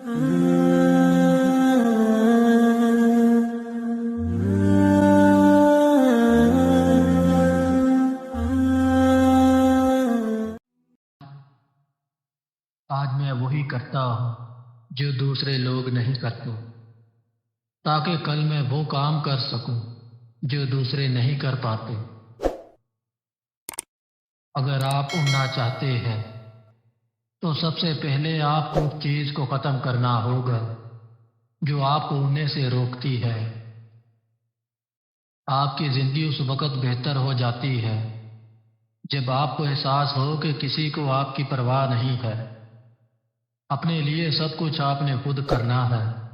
آج میں وہی کرتا ہوں جو دوسرے لوگ نہیں کرتے، تاکہ کل میں وہ کام کر سکوں جو دوسرے نہیں کر پاتے۔ اگر آپ اڑنا چاہتے ہیں تو سب سے پہلے آپ کو اس چیز کو ختم کرنا ہوگا جو آپ کو اڑنے سے روکتی ہے۔ آپ کی زندگی اس وقت بہتر ہو جاتی ہے جب آپ کو احساس ہو کہ کسی کو آپ کی پرواہ نہیں ہے۔ اپنے لیے سب کچھ آپ نے خود کرنا ہے۔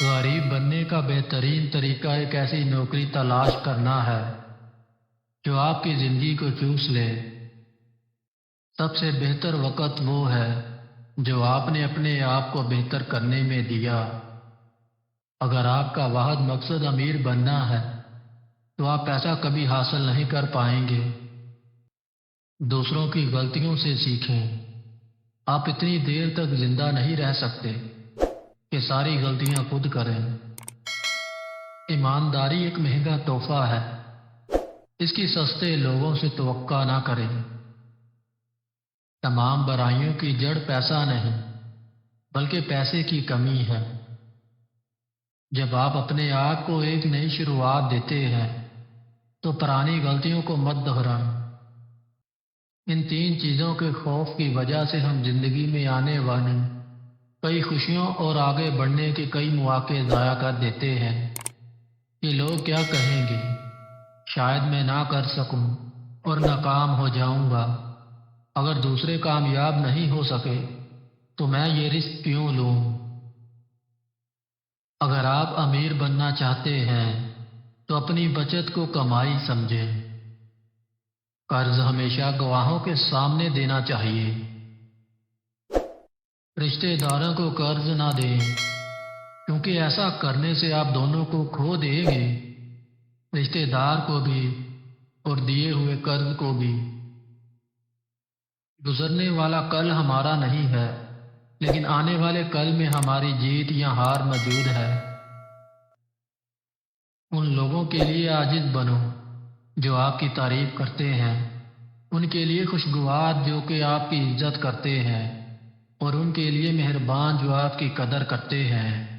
غریب بننے کا بہترین طریقہ ایک ایسی نوکری تلاش کرنا ہے جو آپ کی زندگی کو چوس لے۔ سب سے بہتر وقت وہ ہے جو آپ نے اپنے آپ کو بہتر کرنے میں دیا۔ اگر آپ کا واحد مقصد امیر بننا ہے تو آپ پیسہ کبھی حاصل نہیں کر پائیں گے۔ دوسروں کی غلطیوں سے سیکھیں۔ آپ اتنی دیر تک زندہ نہیں رہ سکتے کہ ساری غلطیاں خود کریں۔ ایمانداری ایک مہنگا تحفہ ہے، اس کی سستے لوگوں سے توقع نہ کریں۔ تمام برائیوں کی جڑ پیسہ نہیں بلکہ پیسے کی کمی ہے۔ جب آپ اپنے آپ کو ایک نئی شروعات دیتے ہیں تو پرانی غلطیوں کو مت دہرائیں۔ ان تین چیزوں کے خوف کی وجہ سے ہم زندگی میں آنے والی کئی خوشیوں اور آگے بڑھنے کے کئی مواقع ضائع کر دیتے ہیں۔ کہ لوگ کیا کہیں گے، شاید میں نہ کر سکوں اور ناکام ہو جاؤں گا۔ اگر دوسرے کامیاب نہیں ہو سکے تو میں یہ رسک کیوں لوں؟ اگر آپ امیر بننا چاہتے ہیں تو اپنی بچت کو کمائی سمجھیں۔ قرض ہمیشہ گواہوں کے سامنے دینا چاہیے۔ رشتہ داروں کو قرض نہ دیں، کیونکہ ایسا کرنے سے آپ دونوں کو کھو دیں گے، رشتہ دار کو بھی اور دیے ہوئے قرض کو بھی۔ گزرنے والا کل ہمارا نہیں ہے، لیکن آنے والے کل میں ہماری جیت یا ہار موجود ہے۔ ان لوگوں کے لیے عاجز بنو جو آپ کی تعریف کرتے ہیں، ان کے لیے خوشگوار جو کہ آپ کی عزت کرتے ہیں، اور ان کے لیے مہربان جو آپ کی قدر کرتے ہیں۔